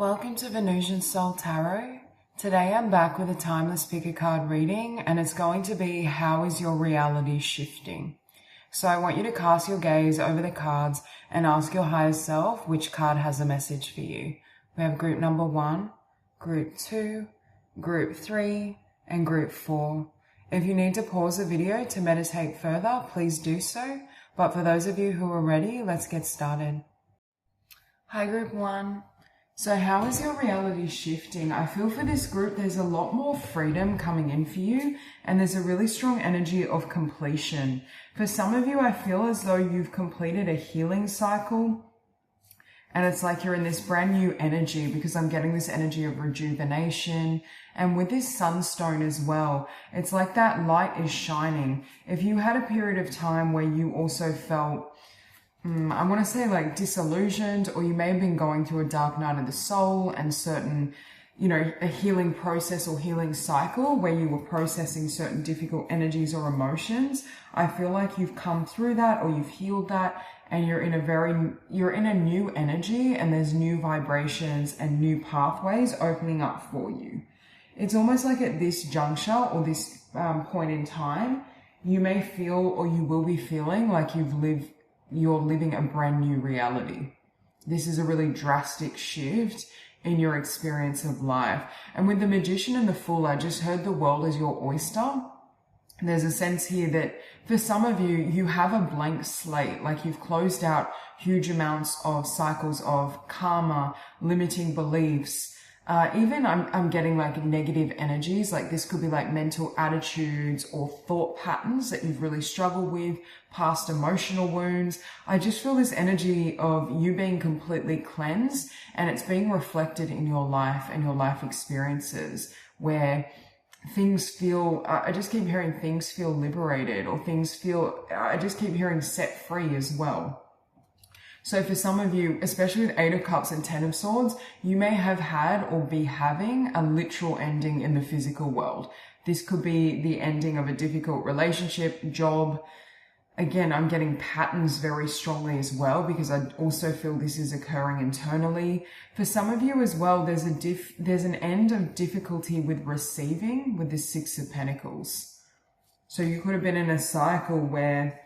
Welcome to Venusian Soul Tarot. Today I'm back with a timeless pick a card reading, and it's going to be how is your reality shifting? So I want you to cast your gaze over the cards and ask your higher self which card has a message for you. We have group number 1, group 2, group 3, and group 4. If you need to pause the video to meditate further, please do so. But for those of you who are ready, let's get started. Hi group 1. So how is your reality shifting? I feel for this group, there's a lot more freedom coming in for you, and there's a really strong energy of completion. For some of you, I feel as though you've completed a healing cycle, and it's like you're in this brand new energy, because I'm getting this energy of rejuvenation. And with this Sunstone as well, it's like that light is shining. If you had a period of time where you also felt I want to say like disillusioned, or you may have been going through a dark night of the soul and certain, a healing process or healing cycle where you were processing certain difficult energies or emotions. I feel like you've come through that, or you've healed that, and you're in a new energy, and there's new vibrations and new pathways opening up for you. It's almost like at this juncture or this point in time, you may feel, or you will be feeling like you're living a brand new reality. This is a really drastic shift in your experience of life. And with the Magician and the Fool, I just heard the world is your oyster. There's a sense here that for some of you, you have a blank slate, like you've closed out huge amounts of cycles of karma, limiting beliefs. Even I'm getting like negative energies, like this could be like mental attitudes or thought patterns that you've really struggled with, past emotional wounds. I just feel this energy of you being completely cleansed, and it's being reflected in your life and your life experiences, where things feel, I just keep hearing things feel liberated, or I just keep hearing set free as well. So for some of you, especially with 8 of Cups and 10 of Swords, you may have had or be having a literal ending in the physical world. This could be the ending of a difficult relationship, job. Again, I'm getting patterns very strongly as well, because I also feel this is occurring internally. For some of you as well, there's an end of difficulty with receiving with the 6 of Pentacles. So you could have been in a cycle where,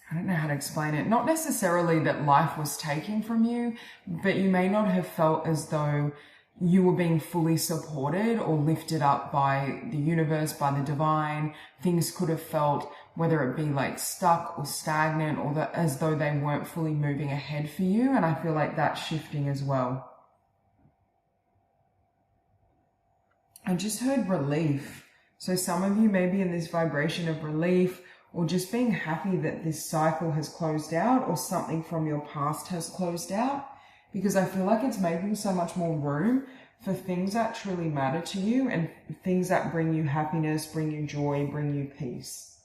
I don't know how to explain it. Not necessarily that life was taking from you, but you may not have felt as though you were being fully supported or lifted up by the universe, by the divine. Things could have felt, whether it be like stuck or stagnant, or as though they weren't fully moving ahead for you. And I feel like that's shifting as well. I just heard relief. So some of you may be in this vibration of relief, or just being happy that this cycle has closed out, or something from your past has closed out, because I feel like it's making so much more room for things that truly matter to you, and things that bring you happiness, bring you joy, bring you peace.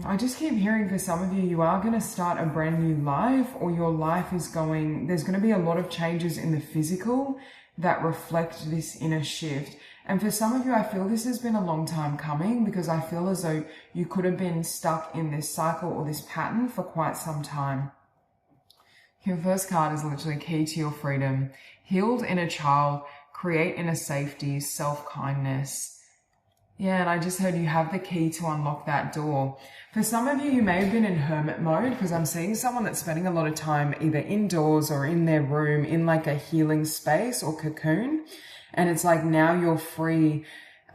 I just keep hearing for some of you, you are going to start a brand new life, or your life is there's going to be a lot of changes in the physical that reflect this inner shift. And for some of you, I feel this has been a long time coming, because I feel as though you could have been stuck in this cycle or this pattern for quite some time. Your first card is literally key to your freedom. Healed inner child, create inner safety, self-kindness. Yeah, and I just heard you have the key to unlock that door. For some of you, you may have been in hermit mode, because I'm seeing someone that's spending a lot of time either indoors or in their room in like a healing space or cocoon. And it's like now you're free.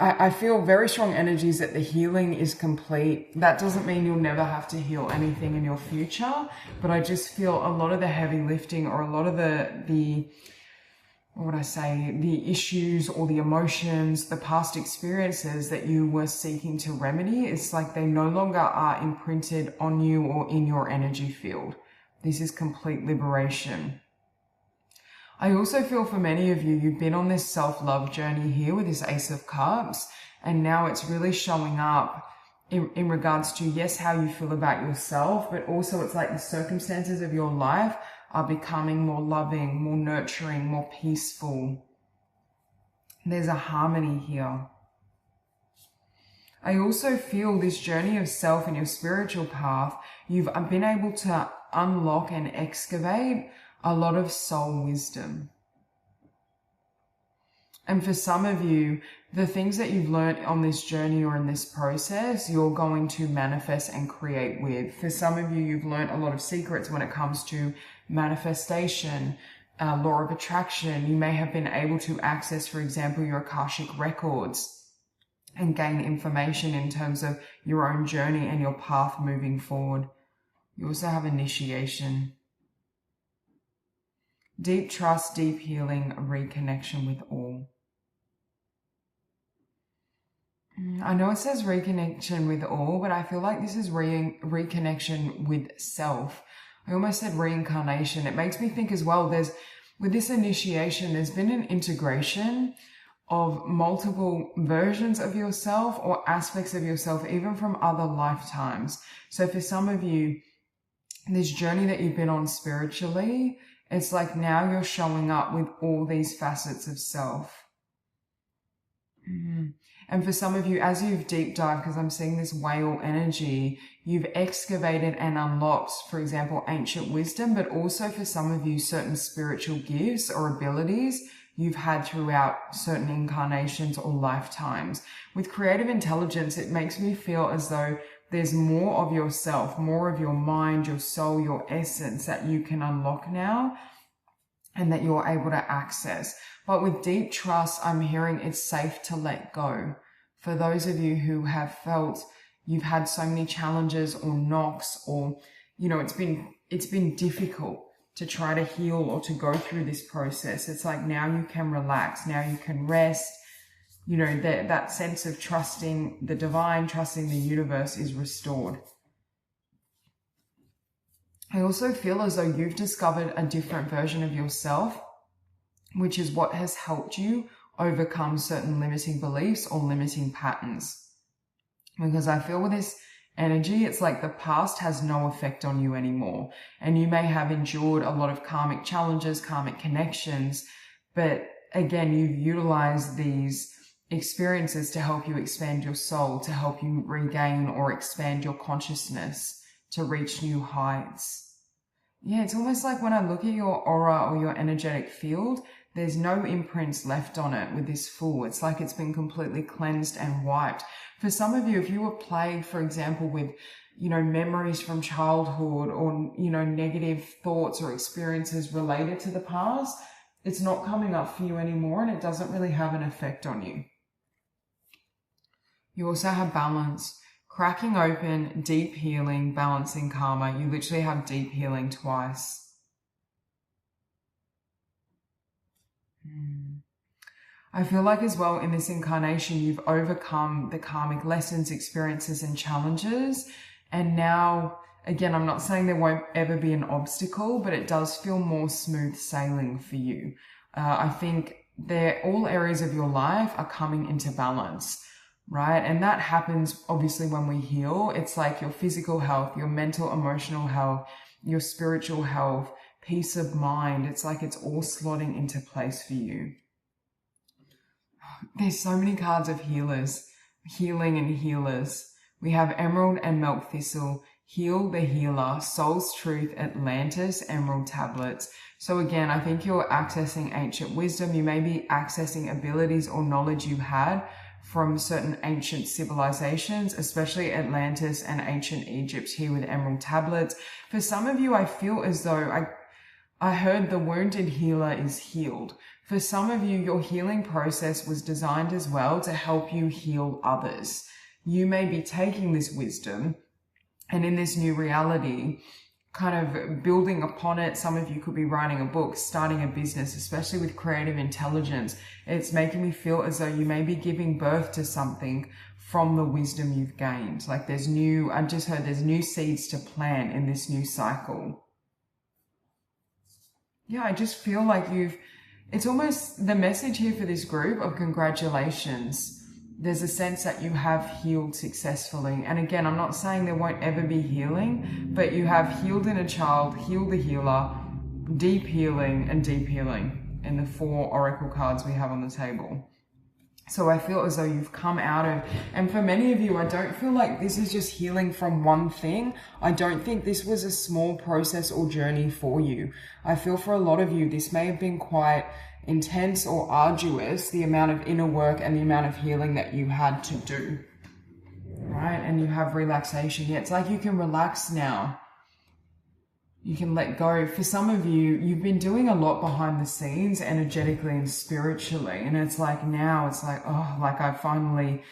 I feel very strong energies that the healing is complete. That doesn't mean you'll never have to heal anything in your future, but I just feel a lot of the heavy lifting, or a lot of the issues or the emotions, the past experiences that you were seeking to remedy, it's like they no longer are imprinted on you or in your energy field. This is complete liberation. I also feel for many of you, you've been on this self-love journey here with this Ace of Cups, and now it's really showing up in regards to, yes, how you feel about yourself, but also it's like the circumstances of your life are becoming more loving, more nurturing, more peaceful. There's a harmony here. I also feel this journey of self and your spiritual path, you've been able to unlock and excavate a lot of soul wisdom. And for some of you, the things that you've learned on this journey or in this process, you're going to manifest and create with. For some of you, you've learned a lot of secrets when it comes to manifestation, law of attraction. You may have been able to access, for example, your Akashic records and gain information in terms of your own journey and your path moving forward. You also have initiation, deep trust, deep healing, reconnection with all. I know it says reconnection with all, but I feel like this is reconnection with self. I almost said reincarnation. It makes me think as well, with this initiation, there's been an integration of multiple versions of yourself or aspects of yourself, even from other lifetimes. So for some of you, this journey that you've been on spiritually, it's like now you're showing up with all these facets of self. And for some of you, as you've deep dived, because I'm seeing this whale energy, you've excavated and unlocked, for example, ancient wisdom, but also for some of you, certain spiritual gifts or abilities you've had throughout certain incarnations or lifetimes. With creative intelligence, it makes me feel as though there's more of yourself, more of your mind, your soul, your essence that you can unlock now and that you're able to access. But with deep trust, I'm hearing it's safe to let go. For those of you who have felt you've had so many challenges or knocks, or, you know, it's been difficult to try to heal or to go through this process. It's like now you can relax, now you can rest. You know, that sense of trusting the divine, trusting the universe is restored. I also feel as though you've discovered a different version of yourself, which is what has helped you overcome certain limiting beliefs or limiting patterns. Because I feel with this energy, it's like the past has no effect on you anymore. And you may have endured a lot of karmic challenges, karmic connections, but again, you've utilized these experiences to help you expand your soul, to help you regain or expand your consciousness, to reach new heights. Yeah, it's almost like when I look at your aura or your energetic field, there's no imprints left on it with this Fool. It's like it's been completely cleansed and wiped. For some of you, if you were plagued, for example, with, you know, memories from childhood or, you know, negative thoughts or experiences related to the past, it's not coming up for you anymore and it doesn't really have an effect on you. You also have balance, cracking open, deep healing, balancing karma. You literally have deep healing twice. I feel like as well in this incarnation, you've overcome the karmic lessons, experiences, and challenges. And now, again, I'm not saying there won't ever be an obstacle, but it does feel more smooth sailing for you. I think all areas of your life are coming into balance, right? And that happens obviously when we heal. It's like your physical health, your mental, emotional health, your spiritual health, peace of mind. It's like it's all slotting into place for you. There's so many cards of healers, healing and healers. We have Emerald and Milk Thistle, Heal the Healer, Soul's Truth, Atlantis, Emerald Tablets. So again, I think you're accessing ancient wisdom. You may be accessing abilities or knowledge you had from certain ancient civilizations, especially Atlantis and ancient Egypt here with Emerald Tablets. For some of you, I feel as though I heard the wounded healer is healed. For some of you, your healing process was designed as well to help you heal others. You may be taking this wisdom and in this new reality, kind of building upon it. Some of you could be writing a book, starting a business, especially with creative intelligence. It's making me feel as though you may be giving birth to something from the wisdom you've gained. Like I just heard there's new seeds to plant in this new cycle. Yeah, I just feel like it's almost the message here for this group of congratulations. There's a sense that you have healed successfully. And again, I'm not saying there won't ever be healing, but you have healed in a child, heal the healer, deep healing, and deep healing in the 4 oracle cards we have on the table. So I feel as though you've come out of, and for many of you, I don't feel like this is just healing from one thing. I don't think this was a small process or journey for you. I feel for a lot of you, this may have been quite intense or arduous, the amount of inner work and the amount of healing that you had to do, right? And you have relaxation. Yeah, it's like you can relax now. You can let go. For some of you, you've been doing a lot behind the scenes, energetically and spiritually. And it's like now, it's like, oh, like I finally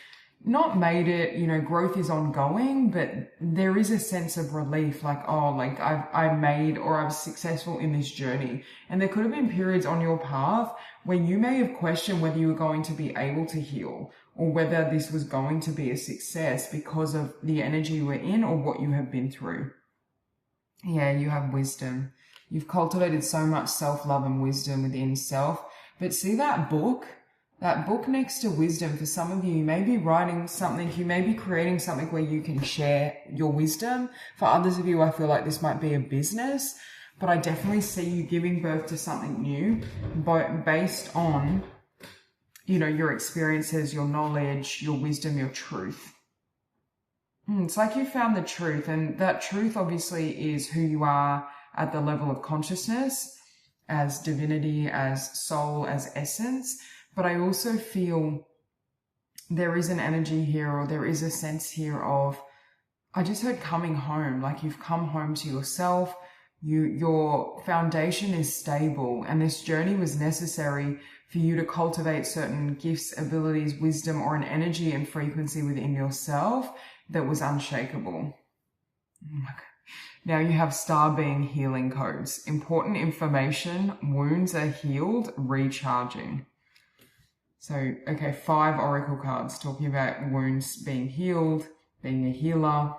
not made it, you know, growth is ongoing, but there is a sense of relief, like, oh, like I made, or I was successful in this journey. And there could have been periods on your path where you may have questioned whether you were going to be able to heal, or whether this was going to be a success because of the energy you were in or what you have been through. Yeah, you have wisdom. You've cultivated so much self-love and wisdom within self. But see that book next to wisdom, for some of you, you may be writing something, you may be creating something where you can share your wisdom. For others of you, I feel like this might be a business, but I definitely see you giving birth to something new, but based on, you know, your experiences, your knowledge, your wisdom, your truth. It's like you found the truth, and that truth obviously is who you are at the level of consciousness, as divinity, as soul, as essence. But I also feel there is an energy here, or there is a sense here of, I just heard coming home, like you've come home to yourself. Your foundation is stable, and this journey was necessary for you to cultivate certain gifts, abilities, wisdom, or an energy and frequency within yourself that was unshakable. Now you have star being healing codes. Important information, wounds are healed, recharging. So, okay, 5 oracle cards talking about wounds being healed, being a healer.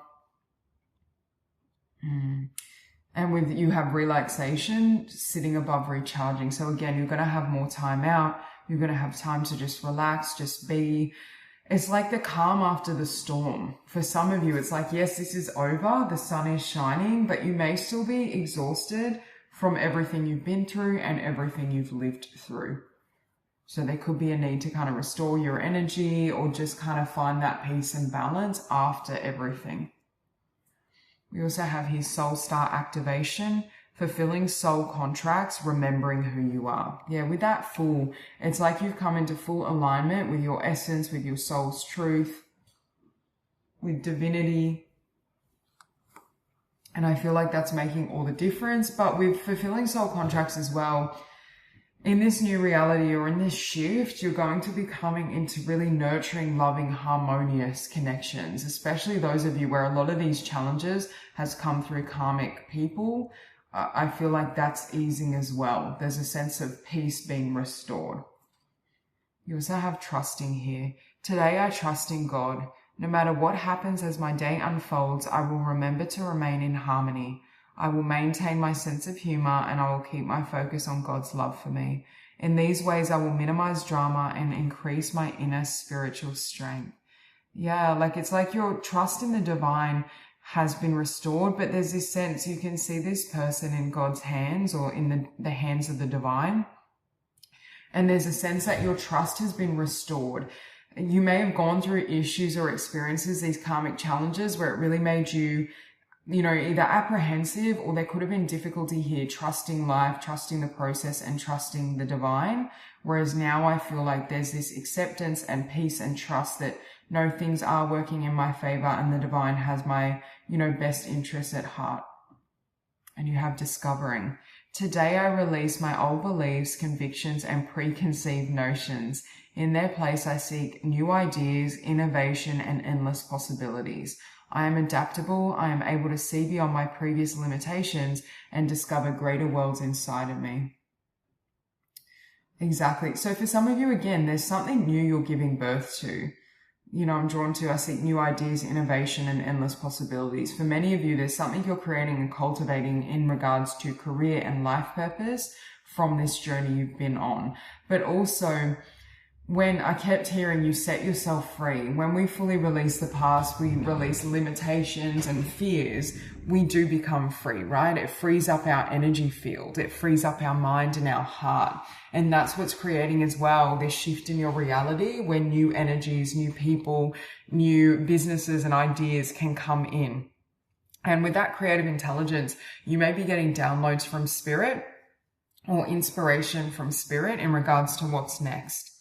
And with you have relaxation sitting above recharging. So again, you're going to have more time out. You're going to have time to just relax, just be. It's like the calm after the storm. For some of you, it's like, yes, this is over. The sun is shining, but you may still be exhausted from everything you've been through and everything you've lived through. So there could be a need to kind of restore your energy, or just kind of find that peace and balance after everything. We also have his soul star activation, fulfilling soul contracts, remembering who you are. Yeah, with that full, it's like you've come into full alignment with your essence, with your soul's truth, with divinity. And I feel like that's making all the difference. But with fulfilling soul contracts as well, in this new reality, or in this shift, you're going to be coming into really nurturing, loving, harmonious connections, especially those of you where a lot of these challenges has come through karmic people. I feel like that's easing as well. There's a sense of peace being restored. You also have trusting here. Today I trust in God. No matter what happens as my day unfolds, I will remember to remain in harmony. I will maintain my sense of humor, and I will keep my focus on God's love for me. In these ways, I will minimize drama and increase my inner spiritual strength. Yeah, like it's like your trust in the divine has been restored, but there's this sense you can see this person in God's hands, or in the hands of the divine. And there's a sense that your trust has been restored. You may have gone through issues or experiences, these karmic challenges, where it really made you, either apprehensive, or there could have been difficulty here trusting life, trusting the process, and trusting the divine. Whereas now I feel like there's this acceptance and peace and trust that no, things are working in my favor, and the divine has my, best interests at heart. And you have discovering. Today I release my old beliefs, convictions, and preconceived notions. In their place, I seek new ideas, innovation, and endless possibilities. I am adaptable. I am able to see beyond my previous limitations and discover greater worlds inside of me. Exactly. So for some of you, again, there's something new you're giving birth to. I'm drawn to, I seek new ideas, innovation, and endless possibilities. For many of you, there's something you're creating and cultivating in regards to career and life purpose from this journey you've been on. But also, when I kept hearing you set yourself free, when we fully release the past, we release limitations and fears, we do become free, right? It frees up our energy field. It frees up our mind and our heart. And that's what's creating as well this shift in your reality where new energies, new people, new businesses and ideas can come in. And with that creative intelligence, you may be getting downloads from spirit or inspiration from spirit in regards to what's next.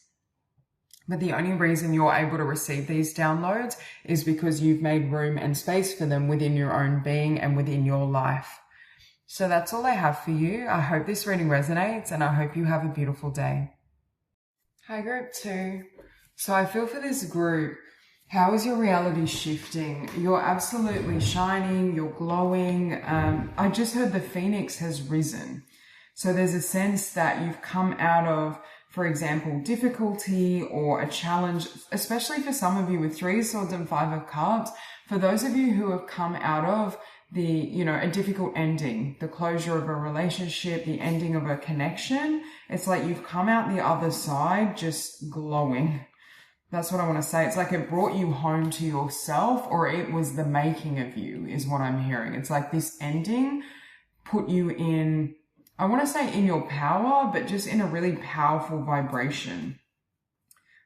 But the only reason you're able to receive these downloads is because you've made room and space for them within your own being and within your life. So that's all I have for you. I hope this reading resonates and I hope you have a beautiful day. Hi, group 2. So I feel for this group, how is your reality shifting? You're absolutely shining, you're glowing. I just heard the phoenix has risen. So there's a sense that you've come out of, for example, difficulty or a challenge, especially for some of you with 3 of Swords and 5 of Cups. For those of you who have come out of a difficult ending, the closure of a relationship, the ending of a connection, it's like you've come out the other side just glowing. That's what I want to say. It's like it brought you home to yourself, or it was the making of you is what I'm hearing. It's like this ending put you in, I want to say in your power, but just in a really powerful vibration.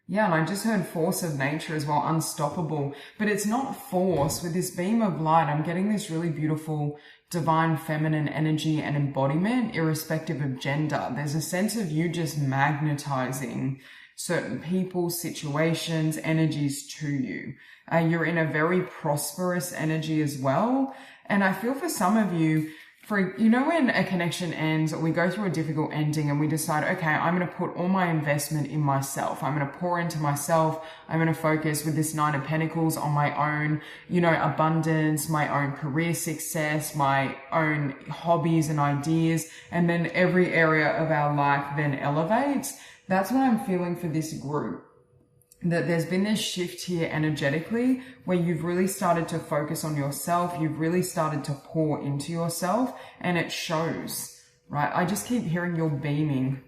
Yeah, and I just heard force of nature as well, unstoppable. But it's not force. With this beam of light, I'm getting this really beautiful divine feminine energy and embodiment, irrespective of gender. There's a sense of you just magnetizing certain people, situations, energies to you. You're in a very prosperous energy as well. And I feel for some of you, when a connection ends or we go through a difficult ending and we decide, okay, I'm going to put all my investment in myself. I'm going to pour into myself. I'm going to focus with this 9 of Pentacles on my own, abundance, my own career success, my own hobbies and ideas. And then every area of our life then elevates. That's what I'm feeling for this group. That there's been this shift here energetically where you've really started to focus on yourself. You've really started to pour into yourself and it shows, right? I just keep hearing you're beaming,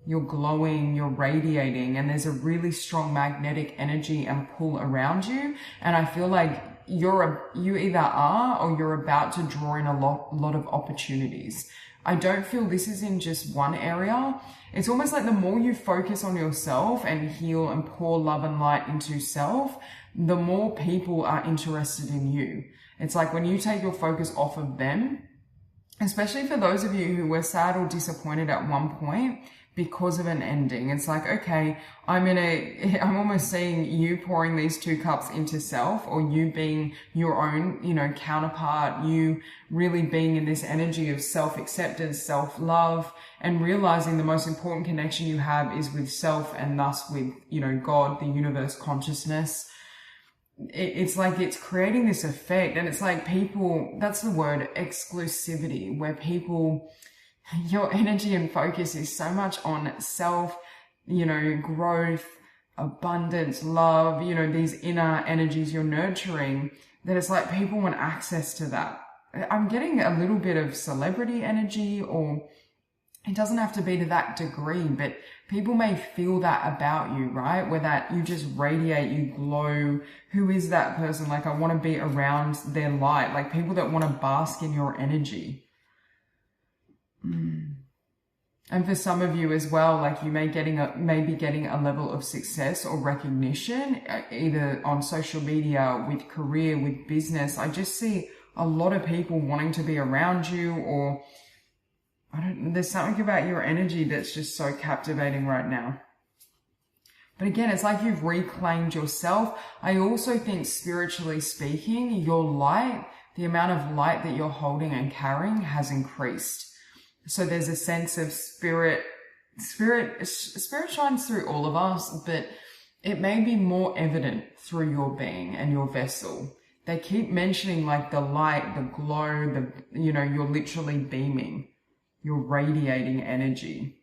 you're glowing, you're radiating, and there's a really strong magnetic energy and pull around you. And I feel like you either are or you're about to draw in a lot of opportunities. I don't feel this is in just one area. It's almost like the more you focus on yourself and heal and pour love and light into self, the more people are interested in you. It's like when you take your focus off of them, especially for those of you who were sad or disappointed at one point because of an ending. It's like, okay, I'm almost seeing you pouring these 2 cups into self, or you being your own, counterpart, you really being in this energy of self-acceptance, self-love, and realizing the most important connection you have is with self and thus with, God, the universe, consciousness. It's like it's creating this effect, and it's like people, that's the word, exclusivity, where people, your energy and focus is so much on self, growth, abundance, love, these inner energies you're nurturing, that it's like people want access to that. I'm getting a little bit of celebrity energy, or it doesn't have to be to that degree, but people may feel that about you, right? Where that you just radiate, you glow. Who is that person? Like, I want to be around their light, like people that want to bask in your energy. And for some of you as well, like you may be getting a level of success or recognition, either on social media, with career, with business. I just see a lot of people wanting to be around you, or there's something about your energy that's just so captivating right now. But again, it's like you've reclaimed yourself. I also think, spiritually speaking, your light, the amount of light that you're holding and carrying has increased. So there's a sense of spirit shines through all of us, but it may be more evident through your being and your vessel. They keep mentioning like the light, the glow, you're literally beaming, you're radiating energy.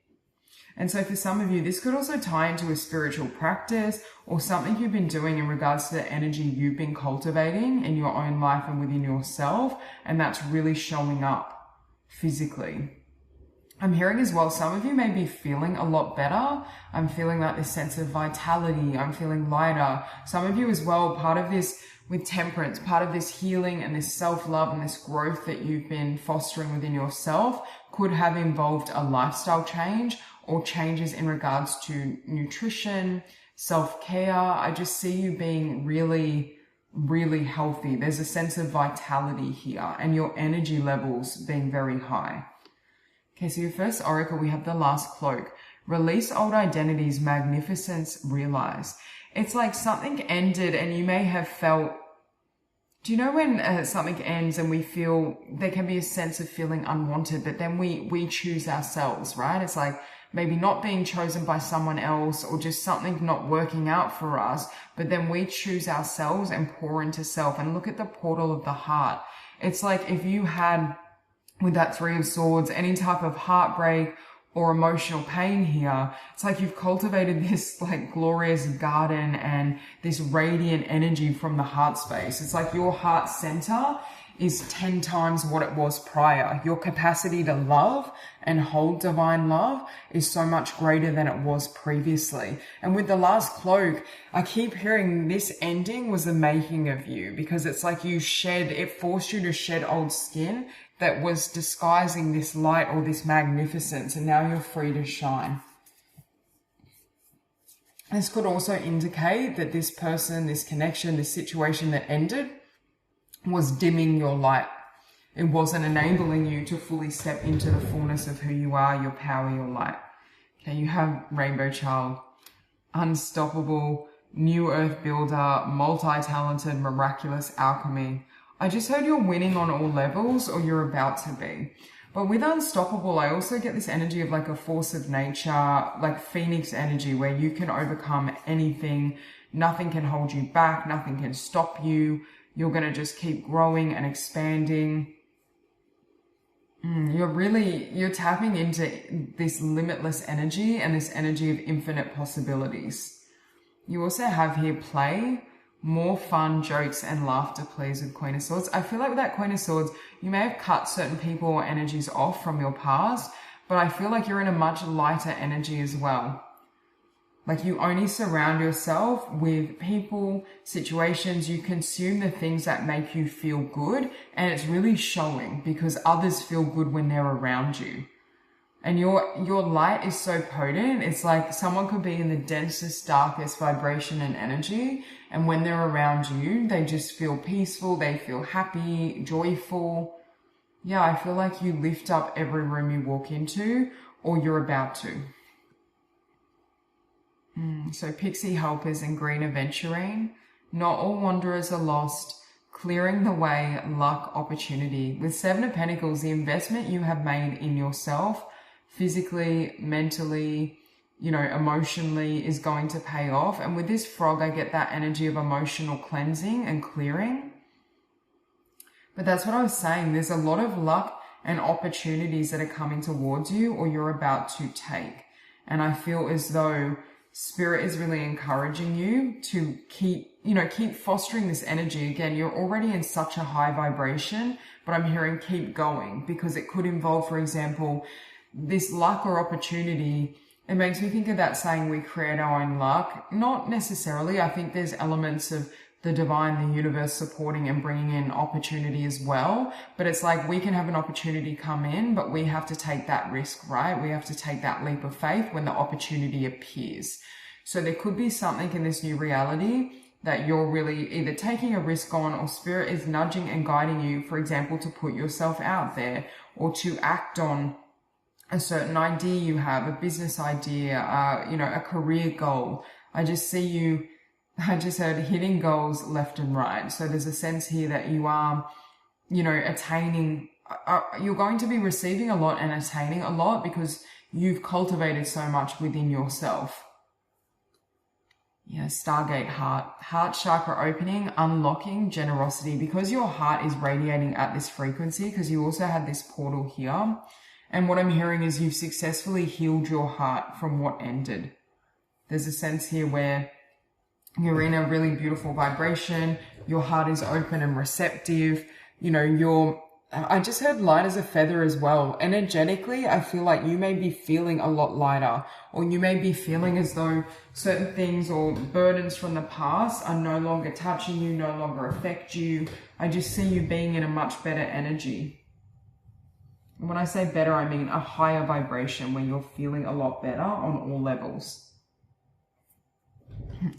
And so for some of you, this could also tie into a spiritual practice or something you've been doing in regards to the energy you've been cultivating in your own life and within yourself. And that's really showing up physically. I'm hearing as well, some of you may be feeling a lot better. I'm feeling like this sense of vitality. I'm feeling lighter. Some of you as well, part of this with temperance, part of this healing and this self-love and this growth that you've been fostering within yourself could have involved a lifestyle change or changes in regards to nutrition, self-care. I just see you being really, really healthy. There's a sense of vitality here and your energy levels being very high. Okay, so your first oracle, we have the last cloak. Release old identities, magnificence, realize. It's like something ended and you may have felt, do you know when something ends and we feel, there can be a sense of feeling unwanted, but then we choose ourselves, right? It's like maybe not being chosen by someone else or just something not working out for us, but then we choose ourselves and pour into self. And look at the portal of the heart. It's like if you had, with that Three of Swords, any type of heartbreak or emotional pain here, it's like you've cultivated this like glorious garden and this radiant energy from the heart space. It's like your heart center is 10 times what it was prior. Your capacity to love and hold divine love is so much greater than it was previously. And with the last cloak, I keep hearing this ending was the making of you, because it's like it forced you to shed old skin that was disguising this light or this magnificence, and now you're free to shine. This could also indicate that this person, this connection, this situation that ended was dimming your light. It wasn't enabling you to fully step into the fullness of who you are, your power, your light. Okay, you have Rainbow Child, unstoppable, new earth builder, multi-talented, miraculous alchemy. I just heard you're winning on all levels, or you're about to be. But with unstoppable, I also get this energy of like a force of nature, like Phoenix energy, where you can overcome anything. Nothing can hold you back. Nothing can stop you. You're going to just keep growing and expanding. You're tapping into this limitless energy and this energy of infinite possibilities. You also have here play, more fun, jokes, and laughter, please, with Queen of Swords. I feel like with that Queen of Swords, you may have cut certain people or energies off from your past, but I feel like you're in a much lighter energy as well. Like you only surround yourself with people, situations, you consume the things that make you feel good, and it's really showing because others feel good when they're around you. And your light is so potent. It's like someone could be in the densest, darkest vibration and energy, and when they're around you, they just feel peaceful, they feel happy, joyful. Yeah, I feel like you lift up every room you walk into, or you're about to. So pixie helpers and green aventurine. Not all wanderers are lost. Clearing the way, luck, opportunity. With Seven of Pentacles, the investment you have made in yourself, physically, mentally, emotionally, is going to pay off. And with this frog, I get that energy of emotional cleansing and clearing. But that's what I was saying. There's a lot of luck and opportunities that are coming towards you, or you're about to take. And I feel as though Spirit is really encouraging you to keep fostering this energy. Again, you're already in such a high vibration, but I'm hearing keep going, because it could involve, for example, this luck or opportunity. It makes me think of that saying, we create our own luck. Not necessarily. I think there's elements of the divine, the universe supporting and bringing in opportunity as well. But it's like we can have an opportunity come in, but we have to take that risk, right? We have to take that leap of faith when the opportunity appears. So there could be something in this new reality that you're really either taking a risk on, or Spirit is nudging and guiding you, for example, to put yourself out there or to act on a certain idea you have, a business idea, a career goal. I just heard hitting goals left and right. So there's a sense here that you are, attaining, you're going to be receiving a lot and attaining a lot because you've cultivated so much within yourself. Yeah, Stargate heart chakra opening, unlocking generosity, because your heart is radiating at this frequency, because you also had this portal here. And what I'm hearing is you've successfully healed your heart from what ended. There's a sense here where you're in a really beautiful vibration. Your heart is open and receptive. You're I just heard light as a feather as well. Energetically, I feel like you may be feeling a lot lighter, or you may be feeling as though certain things or burdens from the past are no longer touching you, no longer affect you. I just see you being in a much better energy. And when I say better, I mean a higher vibration where you're feeling a lot better on all levels.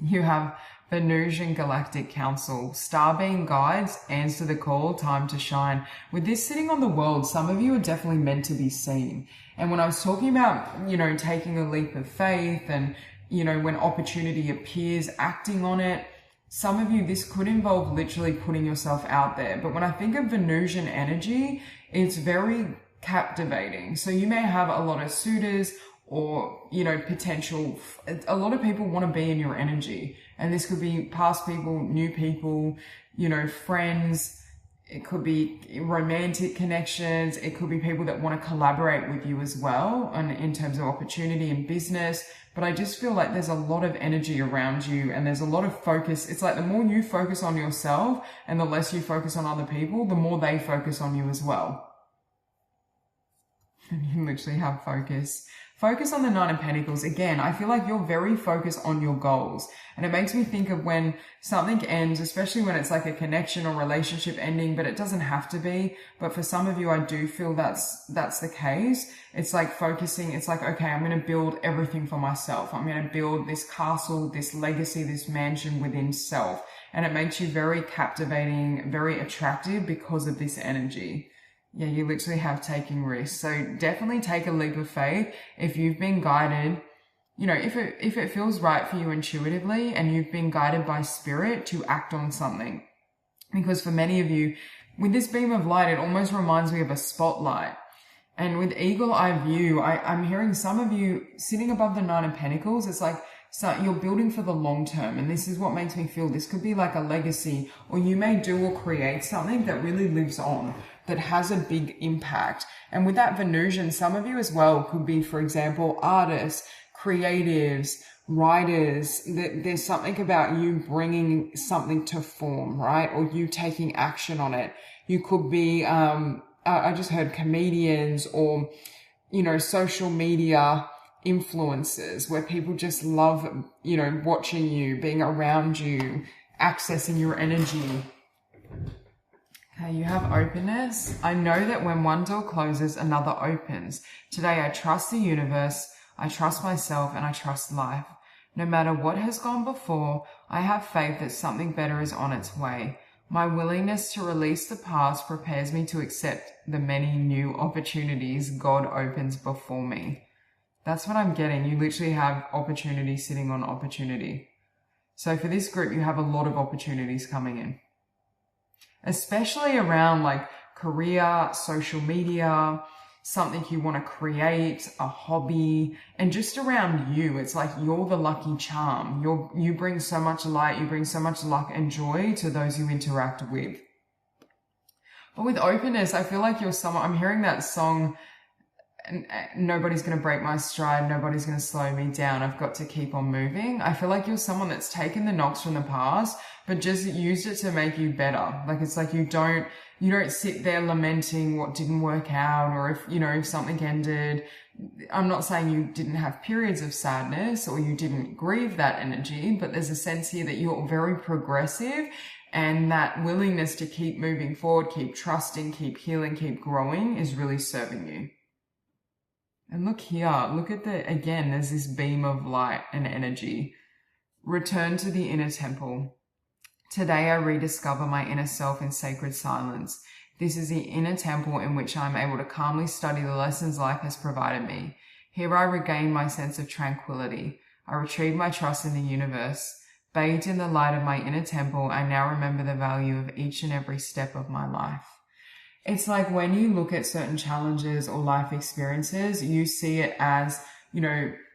You have Venusian Galactic Council. Star being guides, answer the call, time to shine. With this sitting on the world, some of you are definitely meant to be seen. And when I was talking about, taking a leap of faith and, when opportunity appears, acting on it, some of you, this could involve literally putting yourself out there. But when I think of Venusian energy, it's very captivating. So you may have a lot of suitors or, potential, a lot of people want to be in your energy. And this could be past people, new people, friends. It could be romantic connections. It could be people that want to collaborate with you as well, and in terms of opportunity and business. But I just feel like there's a lot of energy around you and there's a lot of focus. It's like the more you focus on yourself and the less you focus on other people, the more they focus on you as well. And you literally have focus. Focus on the Nine of Pentacles. Again, I feel like you're very focused on your goals. And it makes me think of when something ends, especially when it's like a connection or relationship ending, but it doesn't have to be. But for some of you, I do feel that's the case. It's like focusing. It's like, okay, I'm going to build everything for myself. I'm going to build this castle, this legacy, this mansion within self. And it makes you very captivating, very attractive because of this energy. Yeah, you literally have taking risks. So definitely take a leap of faith if you've been guided, if it feels right for you intuitively and you've been guided by spirit to act on something. Because for many of you, with this beam of light, it almost reminds me of a spotlight. And with eagle eye view, I'm hearing some of you sitting above the Nine of Pentacles. It's like, so you're building for the long term. And this is what makes me feel this could be like a legacy, or you may do or create something that really lives on, that has a big impact. And with that Venusian, some of you as well could be, for example, artists, creatives, writers. There's something about you bringing something to form, right? Or you taking action on it. You could be, I just heard comedians or, social media influencers where people just love, watching you, being around you, accessing your energy. Okay, you have openness. I know that when one door closes, another opens. Today, I trust the universe, I trust myself, and I trust life. No matter what has gone before, I have faith that something better is on its way. My willingness to release the past prepares me to accept the many new opportunities God opens before me. That's what I'm getting. You literally have opportunity sitting on opportunity. So for this group, you have a lot of opportunities coming in. Especially around like career, social media, something you want to create, a hobby, and just around you. It's like you're the lucky charm. You bring so much light, you bring so much luck and joy to those you interact with. But with openness, I feel like you're someone, I'm hearing that song, nobody's going to break my stride, nobody's going to slow me down, I've got to keep on moving. I feel like you're someone that's taken the knocks from the past, but just used it to make you better. Like, it's like you don't sit there lamenting what didn't work out, or if something ended. I'm not saying you didn't have periods of sadness or you didn't grieve that energy, but there's a sense here that you're very progressive, and that willingness to keep moving forward, keep trusting, keep healing, keep growing is really serving you. And look here, look at again, there's this beam of light and energy. Return to the inner temple. Today I rediscover my inner self in sacred silence. This is the inner temple in which I am able to calmly study the lessons life has provided me. Here I regain my sense of tranquility. I retrieve my trust in the universe. Bathed in the light of my inner temple, I now remember the value of each and every step of my life. It's like when you look at certain challenges or life experiences, you see it as,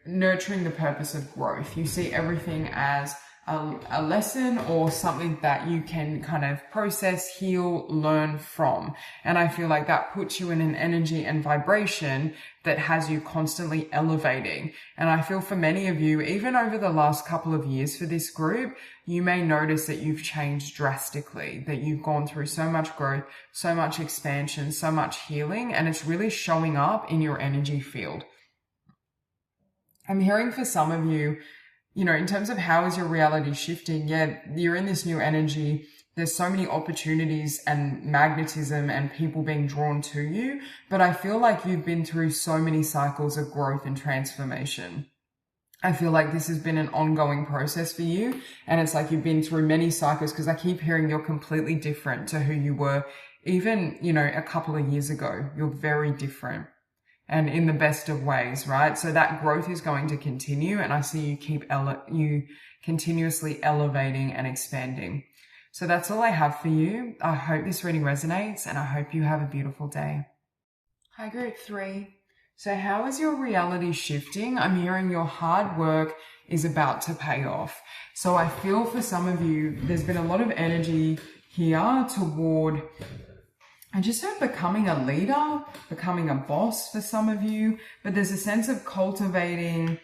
nurturing the purpose of growth. You see everything as a lesson or something that you can kind of process, heal, learn from. And I feel like that puts you in an energy and vibration that has you constantly elevating. And I feel for many of you, even over the last couple of years for this group, you may notice that you've changed drastically, that you've gone through so much growth, so much expansion, so much healing, and it's really showing up in your energy field. I'm hearing for some of you, you know, in terms of how is your reality shifting, yeah, you're in this new energy. There's so many opportunities and magnetism and people being drawn to you, but I feel like you've been through so many cycles of growth and transformation. I feel like this has been an ongoing process for you, and it's like you've been through many cycles, because I keep hearing you're completely different to who you were even, you know, a couple of years ago. You're very different. And in the best of ways, right? So that growth is going to continue, and I see you continuously elevating and expanding. So that's all I have for you. I hope this reading resonates, and I hope you have a beautiful day. Hi, group 3. So how is your reality shifting? I'm hearing your hard work is about to pay off. So I feel for some of you, there's been a lot of energy here toward, I just heard becoming a leader, becoming a boss for some of you, but there's a sense of cultivating.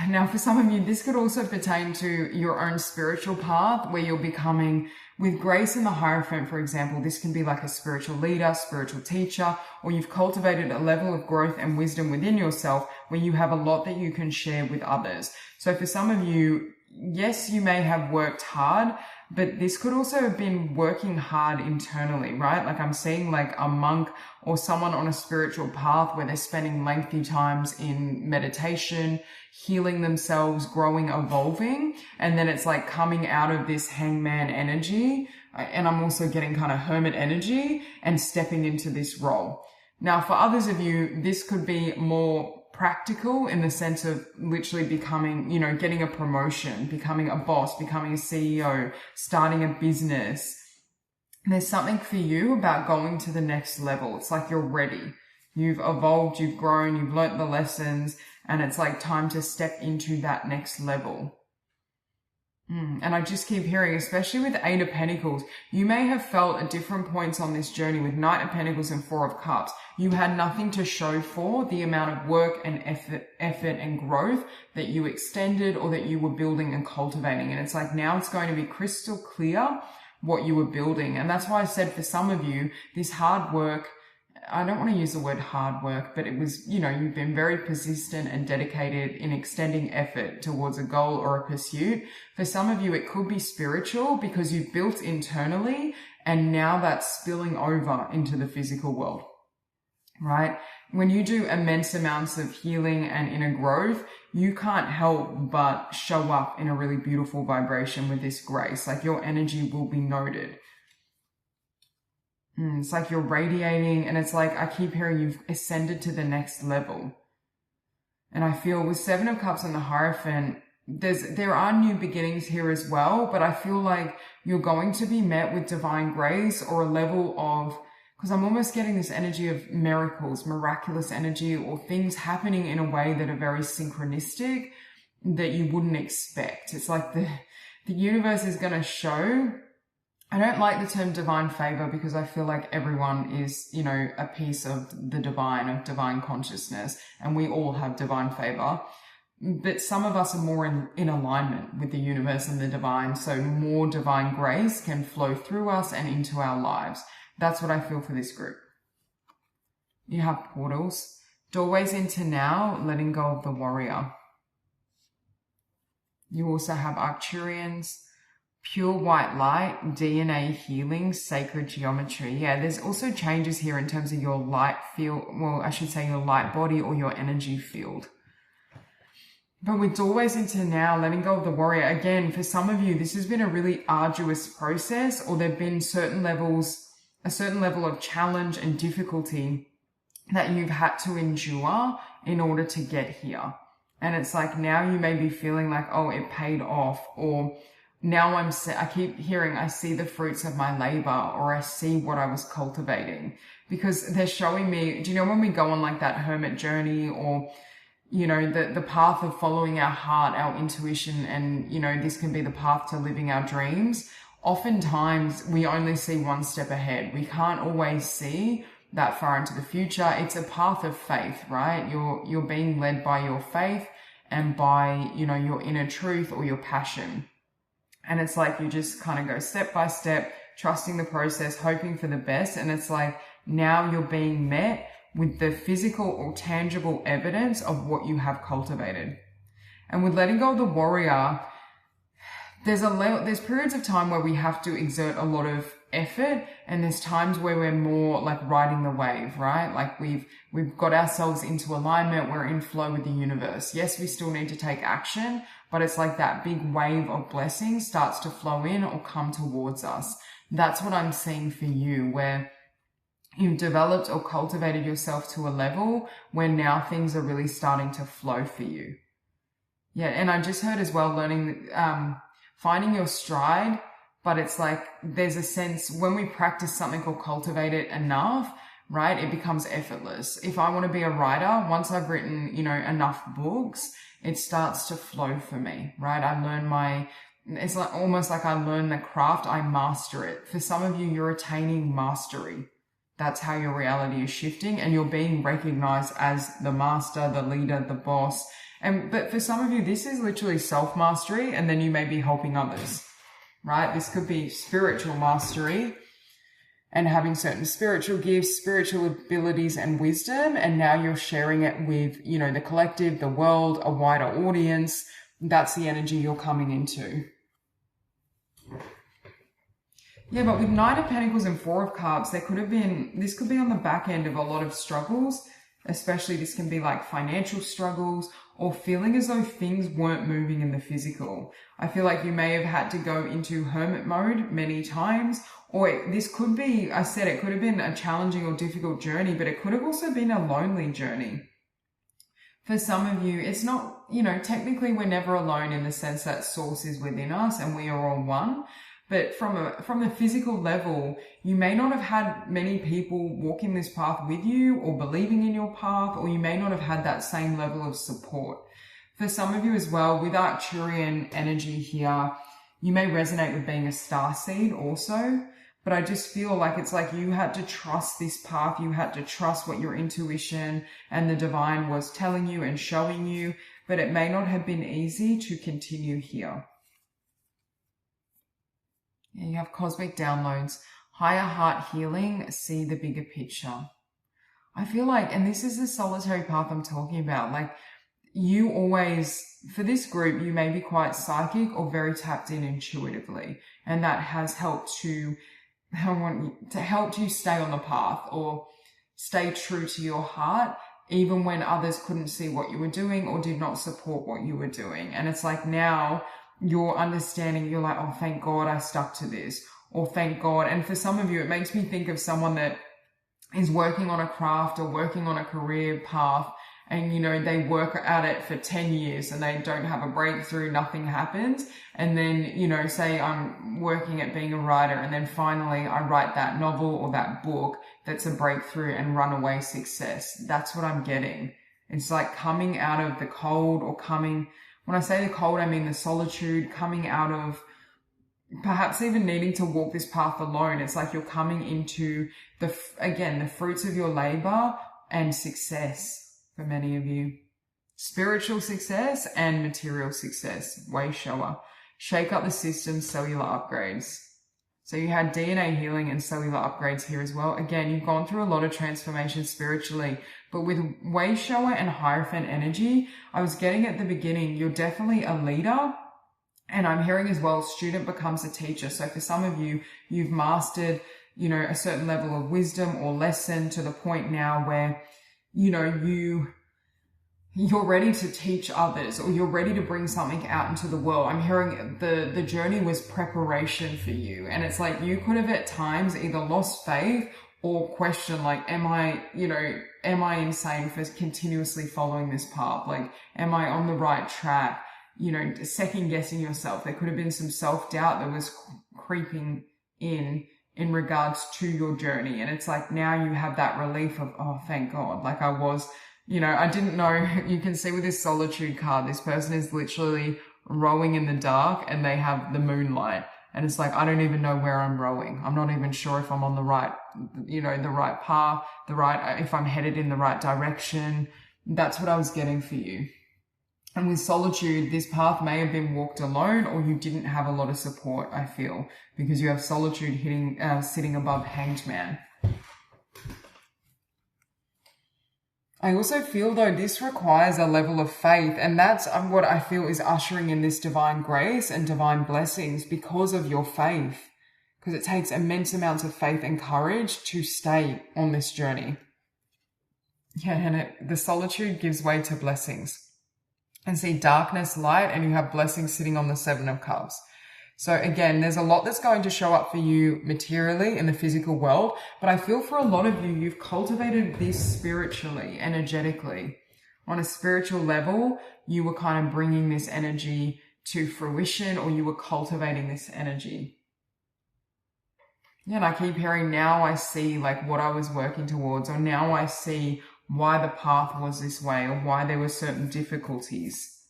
Now, for some of you, this could also pertain to your own spiritual path, where you're becoming, with grace in the Hierophant, for example, this can be like a spiritual leader, spiritual teacher, or you've cultivated a level of growth and wisdom within yourself where you have a lot that you can share with others. So for some of you, yes, you may have worked hard, but this could also have been working hard internally, right? Like I'm seeing like a monk or someone on a spiritual path where they're spending lengthy times in meditation, healing themselves, growing, evolving. And then it's like coming out of this hangman energy. And I'm also getting kind of hermit energy and stepping into this role. Now, for others of you, this could be more practical in the sense of literally becoming, you know, getting a promotion, becoming a boss, becoming a CEO, starting a business. There's something for you about going to the next level. It's like you're ready. You've evolved, you've grown, you've learnt the lessons, and it's like time to step into that next level. And I just keep hearing, especially with Eight of Pentacles, you may have felt at different points on this journey with Knight of Pentacles and Four of Cups, you had nothing to show for the amount of work and effort and growth that you extended or that you were building and cultivating. And it's like now it's going to be crystal clear what you were building. And that's why I said for some of you, this hard work, I don't want to use the word hard work, but it was, you know, you've been very persistent and dedicated in extending effort towards a goal or a pursuit. For some of you, it could be spiritual because you've built internally and now that's spilling over into the physical world, right? When you do immense amounts of healing and inner growth, you can't help but show up in a really beautiful vibration with this grace. Like your energy will be noted. It's like you're radiating, and it's like I keep hearing you've ascended to the next level. And I feel with Seven of Cups and the Hierophant, there are new beginnings here as well, but I feel like you're going to be met with divine grace or a level of, because I'm almost getting this energy of miracles, miraculous energy, or things happening in a way that are very synchronistic that you wouldn't expect. It's like the universe is going to show. I don't like the term divine favor because I feel like everyone is, you know, a piece of the divine, of divine consciousness, and we all have divine favor. But some of us are more in alignment with the universe and the divine, so more divine grace can flow through us and into our lives. That's what I feel for this group. You have portals, doorways into now, letting go of the warrior. You also have Arcturians, pure white light, DNA healing, sacred geometry. Yeah, there's also changes here in terms of your light field. Well, I should say your light body or your energy field. But with doorways into now, letting go of the warrior, again, for some of you, this has been a really arduous process, or there've been a certain level of challenge and difficulty that you've had to endure in order to get here. And it's like now you may be feeling like, oh, it paid off, or now I keep hearing, I see the fruits of my labor, or I see what I was cultivating, because they're showing me, do you know when we go on like that hermit journey, or you know, the path of following our heart, our intuition, and, you know, this can be the path to living our dreams. Oftentimes we only see one step ahead. We can't always see that far into the future. It's a path of faith, right? You're being led by your faith and by, you know, your inner truth or your passion. And it's like you just kind of go step by step, trusting the process, hoping for the best. And it's like now you're being met with the physical or tangible evidence of what you have cultivated. And with letting go of the warrior, there's periods of time where we have to exert a lot of effort, and there's times where we're more like riding the wave, right? Like we've got ourselves into alignment, we're in flow with the universe. Yes, we still need to take action, but it's like that big wave of blessings starts to flow in or come towards us. That's what I'm seeing for you, where you've developed or cultivated yourself to a level where now things are really starting to flow for you. Yeah, and I just heard as well, learning, finding your stride, but it's like there's a sense when we practice something or cultivate it enough, right, it becomes effortless. If I want to be a writer, once I've written, you know, enough books, it starts to flow for me, right? It's like almost like I learn the craft, I master it. For some of you, you're attaining mastery. That's how your reality is shifting, and you're being recognized as the master, the leader, the boss. But for some of you, this is literally self-mastery, and then you may be helping others, right? This could be spiritual mastery and having certain spiritual gifts, spiritual abilities and wisdom. And now you're sharing it with, you know, the collective, the world, a wider audience. That's the energy you're coming into. Yeah, but with Knight of Pentacles and Four of Cups, this could be on the back end of a lot of struggles, especially this can be like financial struggles or feeling as though things weren't moving in the physical. I feel like you may have had to go into hermit mode many times, or this could be, it could have been a challenging or difficult journey, but it could have also been a lonely journey. For some of you, it's not, you know, technically we're never alone in the sense that source is within us and we are all one. But from the physical level, you may not have had many people walking this path with you or believing in your path, or you may not have had that same level of support. For some of you as well, with Arcturian energy here, you may resonate with being a starseed also, but I just feel like it's like you had to trust this path, you had to trust what your intuition and the divine was telling you and showing you, but it may not have been easy to continue here. Yeah, you have cosmic downloads, higher heart healing, see the bigger picture. I feel like, and this is the solitary path I'm talking about, like you always, for this group, you may be quite psychic or very tapped in intuitively. And that has helped you stay on the path or stay true to your heart, even when others couldn't see what you were doing or did not support what you were doing. And it's like now, you're understanding, you're like, oh, thank God I stuck to this, or thank God. And for some of you, it makes me think of someone that is working on a craft or working on a career path, and, you know, they work at it for 10 years and they don't have a breakthrough, nothing happens. And then, you know, say I'm working at being a writer, and then finally I write that novel or that book that's a breakthrough and runaway success. That's what I'm getting. It's like coming out of the cold, or when I say the cold, I mean the solitude, coming out of perhaps even needing to walk this path alone. It's like you're coming into the fruits of your labor and success for many of you. Spiritual success and material success. Way shower. Shake up the system, cellular upgrades. So you had DNA healing and cellular upgrades here as well. Again, you've gone through a lot of transformation spiritually, but with way shower and Hierophant energy, I was getting at the beginning, you're definitely a leader. And I'm hearing as well, student becomes a teacher. So for some of you, you've mastered, you know, a certain level of wisdom or lesson to the point now where, you know, you're ready to teach others, or you're ready to bring something out into the world. I'm hearing the journey was preparation for you. And it's like you could have at times either lost faith or questioned, like, am I insane for continuously following this path? Like, am I on the right track? You know, second guessing yourself. There could have been some self-doubt that was creeping in regards to your journey. And it's like now you have that relief of, oh, thank God. Like I was You know, I didn't know, you can see with this solitude card, this person is literally rowing in the dark and they have the moonlight. And it's like, I don't even know where I'm rowing. I'm not even sure if I'm on the right, you know, the right path, if I'm headed in the right direction. That's what I was getting for you. And with solitude, this path may have been walked alone, or you didn't have a lot of support, I feel, because you have solitude sitting above Hanged Man. I also feel, though, this requires a level of faith, and that's what I feel is ushering in this divine grace and divine blessings because of your faith, because it takes immense amounts of faith and courage to stay on this journey. Yeah, and the solitude gives way to blessings. And see darkness, light, and you have blessings sitting on the Seven of Cups. So again, there's a lot that's going to show up for you materially in the physical world, but I feel for a lot of you, you've cultivated this spiritually, energetically. On a spiritual level, you were kind of bringing this energy to fruition, or you were cultivating this energy. Yeah, and I keep hearing, now I see like what I was working towards, or now I see why the path was this way, or why there were certain difficulties.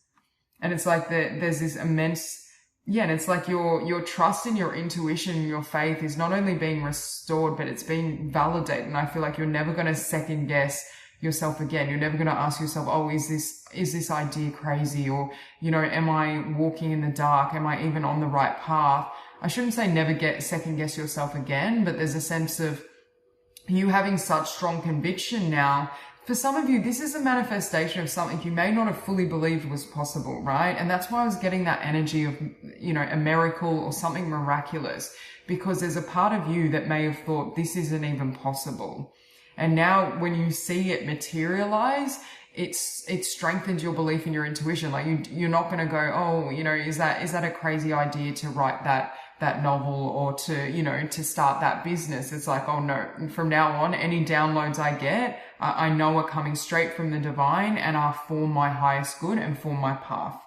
And it's like there's this immense, and it's like your trust in your intuition, your faith is not only being restored, but it's being validated. And I feel like you're never going to second guess yourself again. You're never going to ask yourself, oh, is this idea crazy? Or, you know, am I walking in the dark? Am I even on the right path? I shouldn't say never second guess yourself again, but there's a sense of you having such strong conviction now. For some of you, this is a manifestation of something you may not have fully believed was possible, right? And that's why I was getting that energy of, you know, a miracle or something miraculous, because there's a part of you that may have thought this isn't even possible. And now when you see it materialize, it strengthens your belief in your intuition. Like you're not going to go, oh, you know, is that a crazy idea to write that novel, or to, you know, to start that business? It's like, oh no, from now on, any downloads I get, I know are coming straight from the divine and are for my highest good and for my path.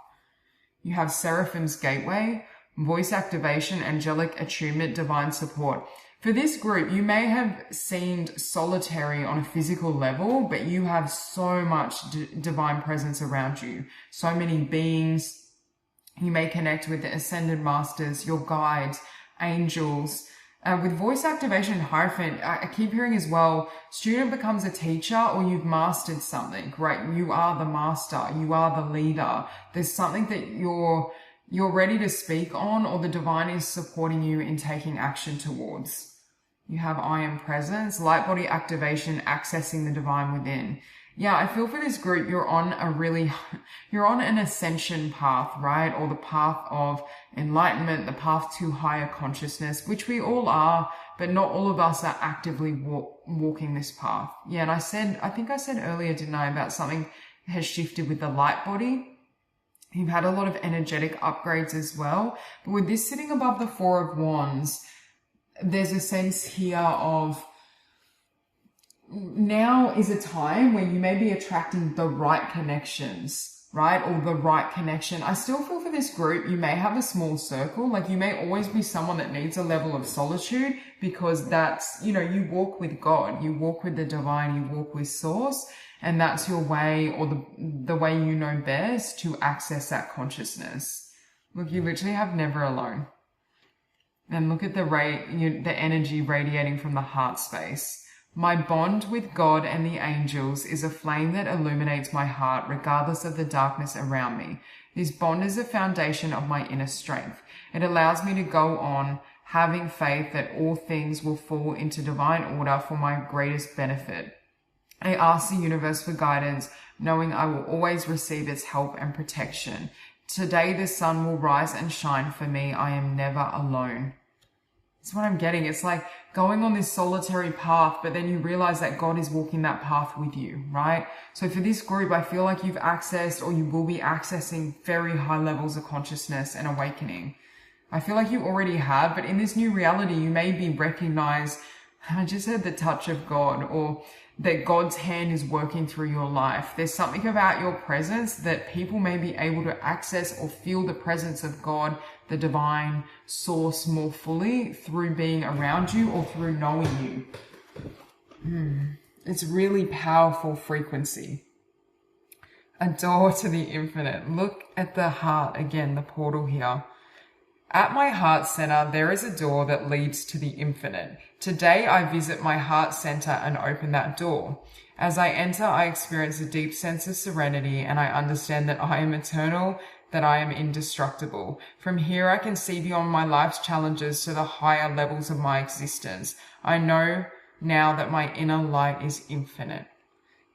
You have Seraphim's Gateway, voice activation, angelic attunement, divine support. For this group, you may have seemed solitary on a physical level, but you have so much divine presence around you. So many beings. You may connect with the Ascended Masters, your guides, angels. With voice activation and Hierophant, I keep hearing as well, student becomes a teacher, or you've mastered something, right? You are the master. You are the leader. There's something that you're ready to speak on, or the divine is supporting you in taking action towards. You have I am presence, light body activation, accessing the divine within. Yeah, I feel for this group, you're on an ascension path, right? Or the path of enlightenment, the path to higher consciousness, which we all are, but not all of us are actively walking this path. Yeah, and I think I said earlier, didn't I, about something has shifted with the light body. You've had a lot of energetic upgrades as well. But with this sitting above the Four of Wands, there's a sense here of now is a time where you may be attracting the right connections, right? Or the right connection. I still feel for this group, you may have a small circle. Like you may always be someone that needs a level of solitude, because that's, you know, you walk with God, you walk with the divine, you walk with source. And that's your way, or the way you know best to access that consciousness. Look, you literally have never alone. And look at the energy radiating from the heart space. My bond with God and the angels is a flame that illuminates my heart regardless of the darkness around me. This bond is the foundation of my inner strength. It allows me to go on having faith that all things will fall into divine order for my greatest benefit. I ask the universe for guidance, knowing I will always receive its help and protection. Today the sun will rise and shine for me. I am never alone. That's what I'm getting. It's like going on this solitary path, but then you realize that God is walking that path with you, right? So for this group, I feel like you've accessed, or you will be accessing, very high levels of consciousness and awakening. I feel like you already have, but in this new reality, you may be recognized, I just heard the touch of God, or that God's hand is working through your life. There's something about your presence that people may be able to access or feel the presence of God, the divine source, more fully through being around you or through knowing you. It's really powerful frequency. A door to the infinite. Look at the heart again, the portal here. At my heart center, there is a door that leads to the infinite. Today, I visit my heart center and open that door. As I enter, I experience a deep sense of serenity, and I understand that I am eternal, that I am indestructible. From here, I can see beyond my life's challenges to the higher levels of my existence. I know now that my inner light is infinite.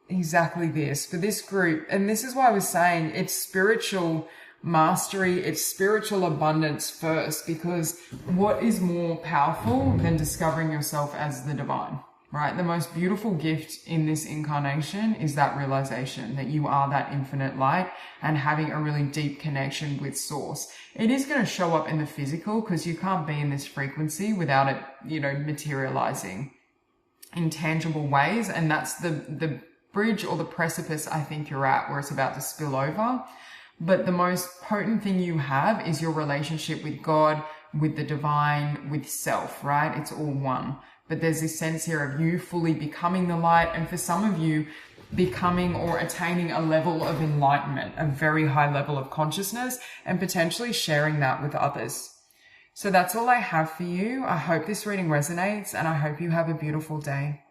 Exactly this. For this group, and this is why I was saying it's spiritual mastery, it's spiritual abundance first, because what is more powerful than discovering yourself as the divine, right? The most beautiful gift in this incarnation is that realization that you are that infinite light and having a really deep connection with source. It is going to show up in the physical because you can't be in this frequency without it, materializing in tangible ways. And that's the bridge or the precipice I think you're at, where it's about to spill over. But the most potent thing you have is your relationship with God, with the divine, with self, right? It's all one. But there's this sense here of you fully becoming the light. And for some of you, becoming or attaining a level of enlightenment, a very high level of consciousness, and potentially sharing that with others. So that's all I have for you. I hope this reading resonates, and I hope you have a beautiful day.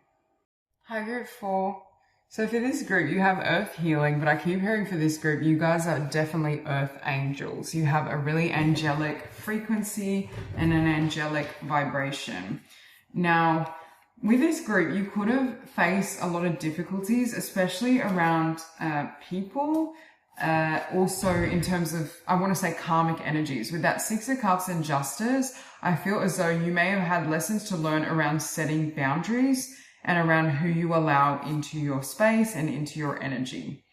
Hi, group 4. So for this group, you have earth healing, but I keep hearing for this group, you guys are definitely earth angels. You have a really angelic frequency and an angelic vibration. Now, with this group, you could have faced a lot of difficulties, especially around people. Also in terms of, I want to say karmic energies. With that 6 of Cups and Justice, I feel as though you may have had lessons to learn around setting boundaries and around who you allow into your space and into your energy.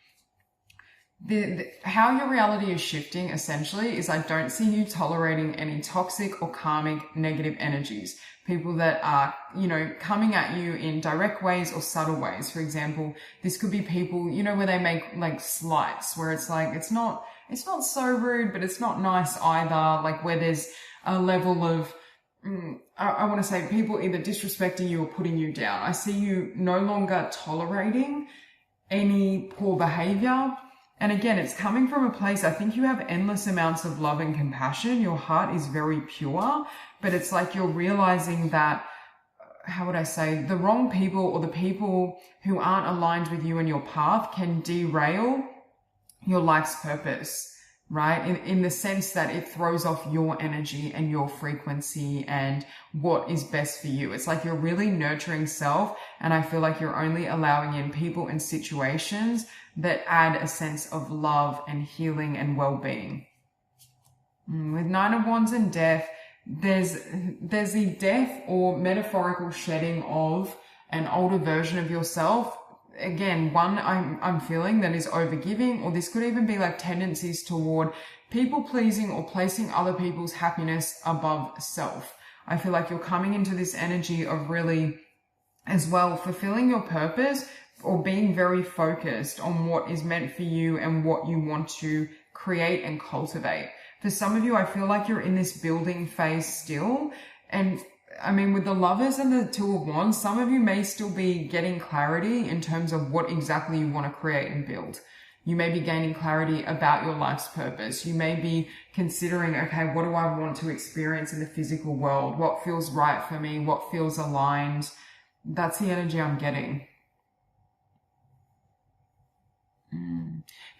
How your reality is shifting essentially is I don't see you tolerating any toxic or karmic negative energies. People that are, coming at you in direct ways or subtle ways. For example, this could be people, where they make like slights, where it's like, it's not so rude, but it's not nice either. Like where there's a level of, I want to say people either disrespecting you or putting you down. I see you no longer tolerating any poor behavior. And again, it's coming from a place, I think you have endless amounts of love and compassion. Your heart is very pure, but it's like you're realizing that, how would I say, the wrong people or the people who aren't aligned with you and your path can derail your life's purpose, right? In the sense that it throws off your energy and your frequency and what is best for you. It's like you're really nurturing self, and I feel like you're only allowing in people and situations that add a sense of love and healing and well-being. With 9 of Wands and death, there's the death or metaphorical shedding of an older version of yourself. Again, one I'm feeling that is overgiving, or this could even be like tendencies toward people pleasing or placing other people's happiness above self. I feel like you're coming into this energy of really, as well, fulfilling your purpose or being very focused on what is meant for you and what you want to create and cultivate. For some of you, I feel like you're in this building phase still. And I mean, with the Lovers and the 2 of Wands, some of you may still be getting clarity in terms of what exactly you want to create and build. You may be gaining clarity about your life's purpose. You may be considering, okay, what do I want to experience in the physical world? What feels right for me? What feels aligned? That's the energy I'm getting.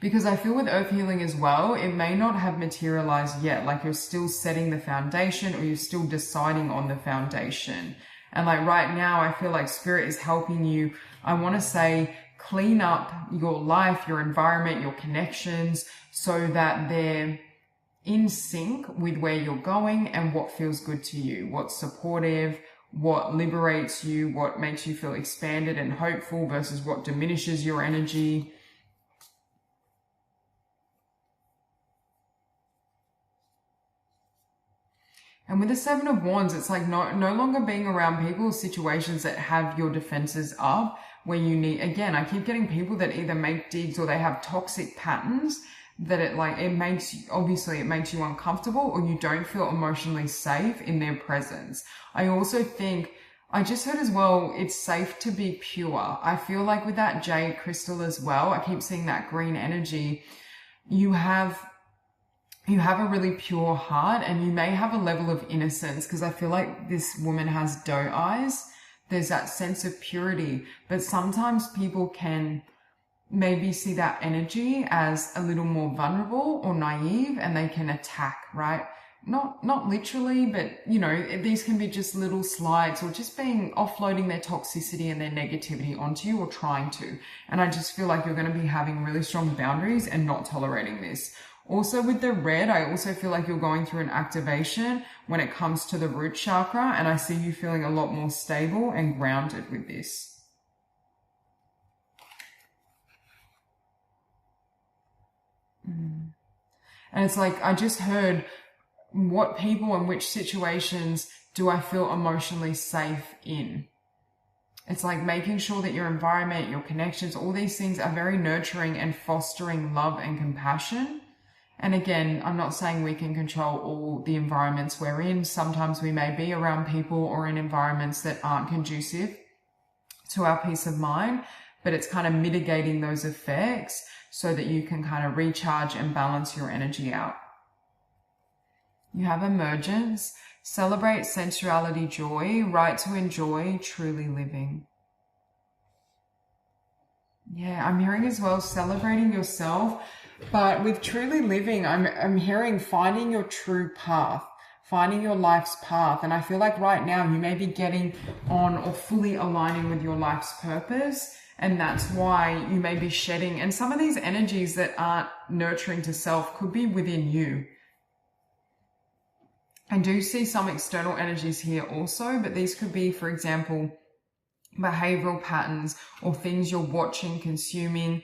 Because I feel with earth healing as well, it may not have materialized yet. Like you're still setting the foundation, or you're still deciding on the foundation. And like right now, I feel like spirit is helping you, I want to say, clean up your life, your environment, your connections, so that they're in sync with where you're going and what feels good to you, what's supportive, what liberates you, what makes you feel expanded and hopeful versus what diminishes your energy. And with the 7 of Wands, it's like no longer being around people or situations that have your defenses up, where you need, again, I keep getting people that either make digs or they have toxic patterns that it makes you uncomfortable, or you don't feel emotionally safe in their presence. I also think I just heard as well, it's safe to be pure. I feel like with that jade crystal as well, I keep seeing that green energy. You have a really pure heart, and you may have a level of innocence, because I feel like this woman has doe eyes. There's that sense of purity, but sometimes people can maybe see that energy as a little more vulnerable or naive, and they can attack, right? Not literally, but you know, these can be just little slides, or just being offloading their toxicity and their negativity onto you, or trying to. And I just feel like you're going to be having really strong boundaries and not tolerating this. Also with the red, I also feel like you're going through an activation when it comes to the root chakra, and I see you feeling a lot more stable and grounded with this. And it's like, I just heard, what people and which situations do I feel emotionally safe in? It's like making sure that your environment, your connections, all these things are very nurturing and fostering love and compassion. And again, I'm not saying we can control all the environments we're in. Sometimes we may be around people or in environments that aren't conducive to our peace of mind, but it's kind of mitigating those effects so that you can kind of recharge and balance your energy out. You have emergence, celebrate sensuality, joy, right to enjoy, truly living. Yeah, I'm hearing as well, celebrating yourself, but with truly living, I'm hearing finding your true path, finding your life's path. And I feel like right now you may be getting on or fully aligning with your life's purpose. And that's why you may be shedding. And some of these energies that aren't nurturing to self could be within you. I do see some external energies here also, but these could be, for example, behavioral patterns or things you're watching, consuming,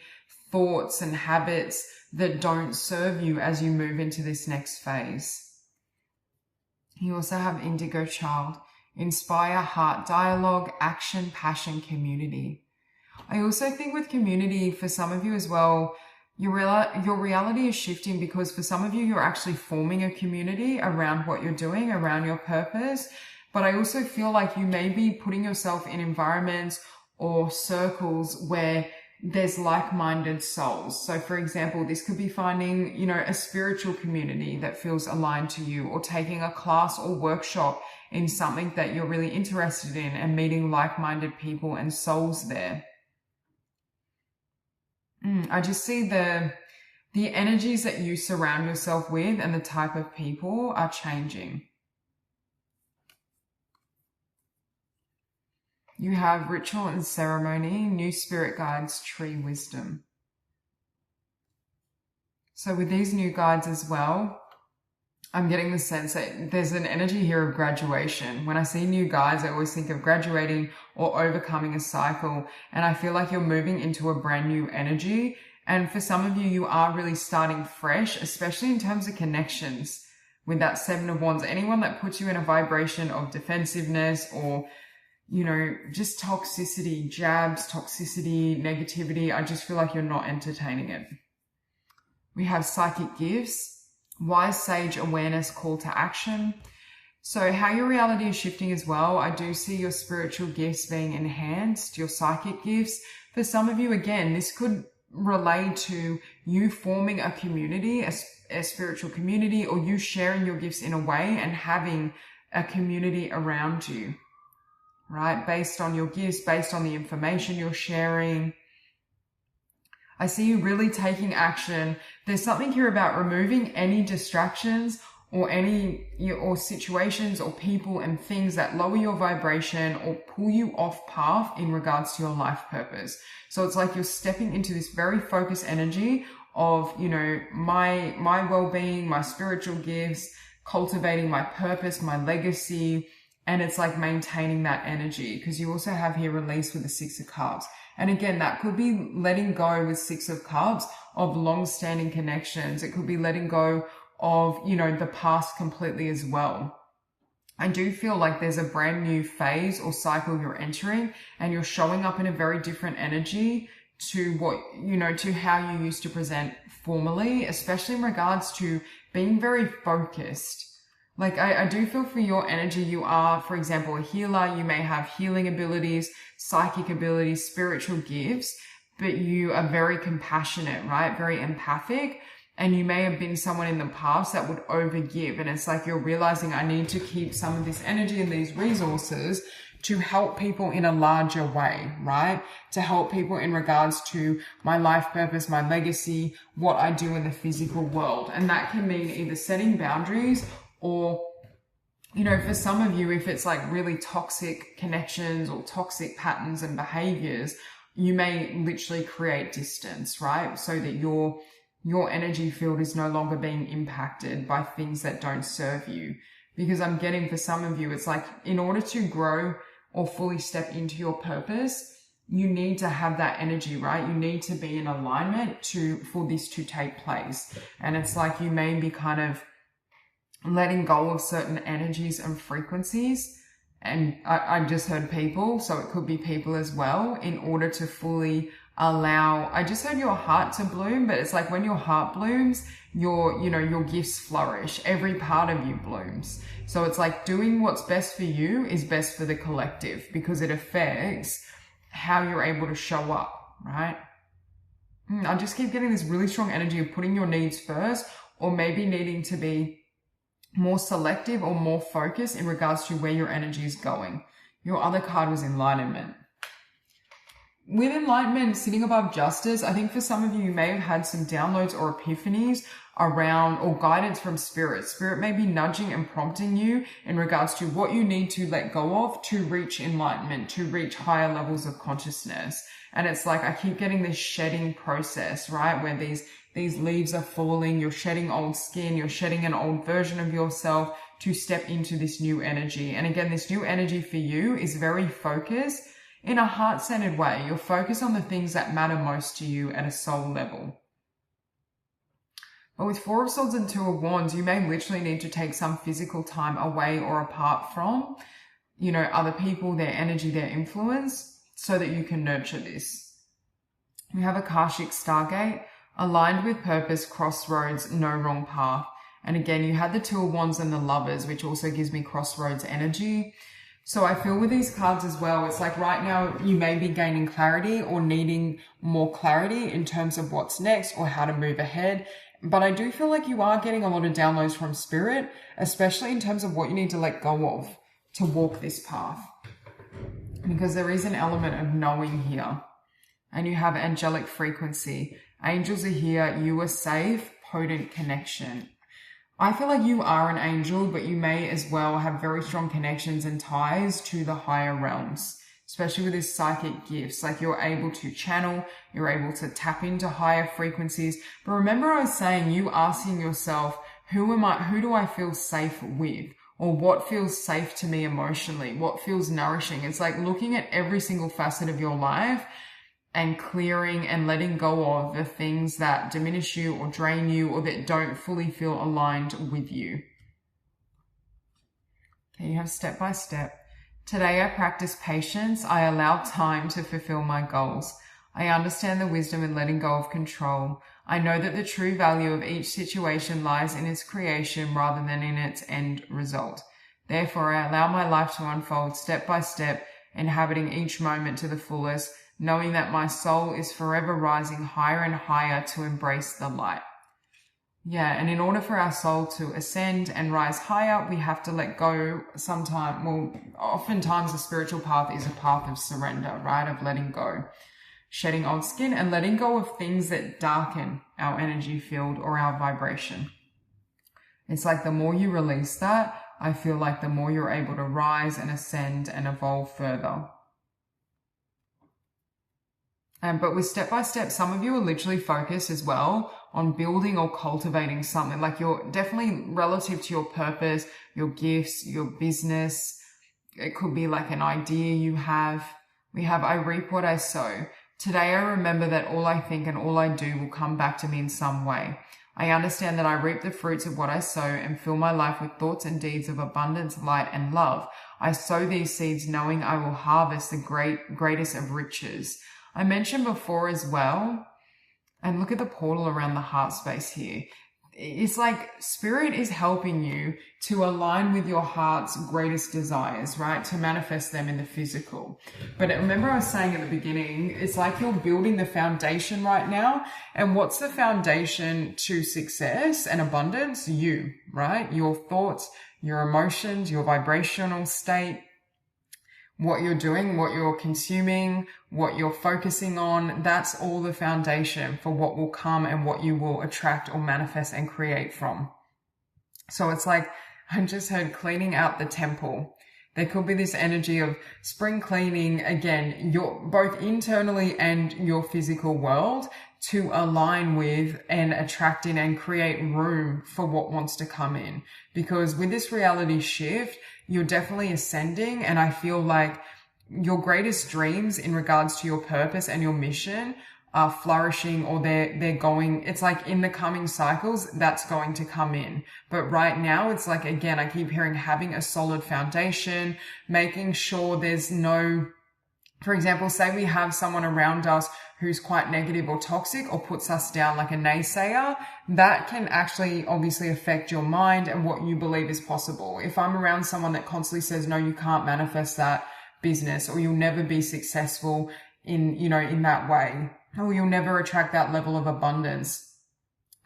thoughts and habits that don't serve you as you move into this next phase. You also have indigo child, inspire, heart dialogue, action, passion, community. I also think with community, for some of you as well, your reality is shifting, because for some of you, you're actually forming a community around what you're doing, around your purpose. But I also feel like you may be putting yourself in environments or circles where there's like-minded souls. So for example, this could be finding, you know, a spiritual community that feels aligned to you, or taking a class or workshop in something that you're really interested in and meeting like-minded people and souls there. I just see the energies that you surround yourself with and the type of people are changing. You have ritual and ceremony, new spirit guides, tree wisdom. So with these new guides as well, I'm getting the sense that there's an energy here of graduation. When I see new guides, I always think of graduating or overcoming a cycle. And I feel like you're moving into a brand new energy. And for some of you, you are really starting fresh, especially in terms of connections with that Seven of Wands. Anyone that puts you in a vibration of defensiveness or, you know, just toxicity, jabs, toxicity, negativity, I just feel like you're not entertaining it. We have psychic gifts. Wise sage awareness, call to action. So how your reality is shifting as well. I do see your spiritual gifts being enhanced, your psychic gifts. For some of you, again, this could relate to you forming a community, a spiritual community, or you sharing your gifts in a way and having a community around you, right? Based on your gifts, based on the information you're sharing. I see you really taking action. There's something here about removing any distractions or situations or people and things that lower your vibration or pull you off path in regards to your life purpose. So it's like you're stepping into this very focused energy of, you know, my well-being, my spiritual gifts, cultivating my purpose, my legacy. And it's like maintaining that energy, because you also have here release with the Six of Cups. And again, that could be letting go with Six of Cups of long-standing connections. It could be letting go of, you know, the past completely as well. I do feel like there's a brand new phase or cycle you're entering, and you're showing up in a very different energy to what, you know, to how you used to present formerly, especially in regards to being very focused. Like I do feel for your energy, you are, for example, a healer. You may have healing abilities, psychic abilities, spiritual gifts, but you are very compassionate, right? Very empathic. And you may have been someone in the past that would overgive. And it's like you're realizing I need to keep some of this energy and these resources to help people in a larger way, right? To help people in regards to my life purpose, my legacy, what I do in the physical world. And that can mean either setting boundaries or, you know, for some of you, if it's like really toxic connections or toxic patterns and behaviors, you may literally create distance, right? So that your energy field is no longer being impacted by things that don't serve you. Because I'm getting for some of you, it's like in order to grow or fully step into your purpose, you need to have that energy, right? You need to be in alignment for this to take place. And it's like you may be kind of letting go of certain energies and frequencies. And I just heard people, so it could be people as well, in order to fully allow, I just heard your heart to bloom, but it's like when your heart blooms, your gifts flourish. Every part of you blooms. So it's like doing what's best for you is best for the collective because it affects how you're able to show up, right? I just keep getting this really strong energy of putting your needs first, or maybe needing to be more selective or more focused in regards to where your energy is going. Your other card was enlightenment. With enlightenment sitting above justice, I think for some of you may have had some downloads or epiphanies around, or guidance from spirit. Spirit may be nudging and prompting you in regards to what you need to let go of to reach enlightenment, to reach higher levels of consciousness. And it's like I keep getting this shedding process, right? Where these leaves are falling, you're shedding old skin, you're shedding an old version of yourself to step into this new energy. And again, this new energy for you is very focused in a heart-centered way. You're focused on the things that matter most to you at a soul level. But with Four of Swords and Two of Wands, you may literally need to take some physical time away or apart from, other people, their energy, their influence, so that you can nurture this. We have Akashic Stargate, aligned with purpose, crossroads, no wrong path. And again, you had the Two of Wands and the Lovers, which also gives me crossroads energy. So I feel with these cards as well, it's like right now you may be gaining clarity or needing more clarity in terms of what's next or how to move ahead. But I do feel like you are getting a lot of downloads from spirit, especially in terms of what you need to let go of to walk this path. Because there is an element of knowing here. And you have angelic frequency. Angels are here. You are safe. Potent connection. I feel like you are an angel, but you may as well have very strong connections and ties to the higher realms, especially with this psychic gifts. Like you're able to channel, you're able to tap into higher frequencies. But remember I was saying, you asking yourself, who do I feel safe with? Or what feels safe to me emotionally? What feels nourishing? It's like looking at every single facet of your life and clearing and letting go of the things that diminish you or drain you or that don't fully feel aligned with you. Okay, you have step by step. Today I practice patience. I allow time to fulfill my goals. I understand the wisdom in letting go of control. I know that the true value of each situation lies in its creation rather than in its end result. Therefore, I allow my life to unfold step by step, inhabiting each moment to the fullest, knowing that my soul is forever rising higher and higher to embrace the light. Yeah, and in order for our soul to ascend and rise higher, we have to let go oftentimes the spiritual path is a path of surrender, right? Of letting go, shedding old skin and letting go of things that darken our energy field or our vibration. It's like the more you release that, I feel like the more you're able to rise and ascend and evolve further. But with step by step, some of you are literally focused as well on building or cultivating something. Like you're definitely relative to your purpose, your gifts, your business. It could be like an idea you have. We have, I reap what I sow. Today I remember that all I think and all I do will come back to me in some way. I understand that I reap the fruits of what I sow and fill my life with thoughts and deeds of abundance, light, and love. I sow these seeds knowing I will harvest the greatest of riches. I mentioned before as well, and look at the portal around the heart space here. it's like spirit is helping you to align with your heart's greatest desires, right? To manifest them in the physical. But remember I was saying at the beginning, it's like you're building the foundation right now. And what's the foundation to success and abundance? You, right? Your thoughts, your emotions, your vibrational state, what you're doing, what you're consuming, what you're focusing on, that's all the foundation for what will come and what you will attract or manifest and create from. So it's like, I just heard cleaning out the temple. There could be this energy of spring cleaning, again, your both internally and your physical world to align with and attract in and create room for what wants to come in. Because with this reality shift, you're definitely ascending, and I feel like your greatest dreams in regards to your purpose and your mission are flourishing, or they're going, it's like in the coming cycles, that's going to come in. But right now, it's like, again, I keep hearing having a solid foundation, making sure there's no, for example, say we have someone around us who's quite negative or toxic or puts us down like a naysayer, that can actually obviously affect your mind and what you believe is possible. If I'm around someone that constantly says, no, you can't manifest that business, or you'll never be successful in, in that way, or you'll never attract that level of abundance,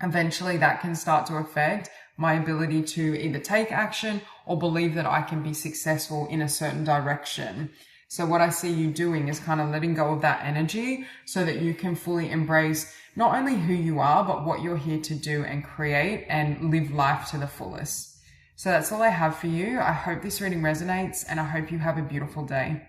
eventually that can start to affect my ability to either take action or believe that I can be successful in a certain direction. So what I see you doing is kind of letting go of that energy so that you can fully embrace not only who you are, but what you're here to do and create and live life to the fullest. So that's all I have for you. I hope this reading resonates, and I hope you have a beautiful day.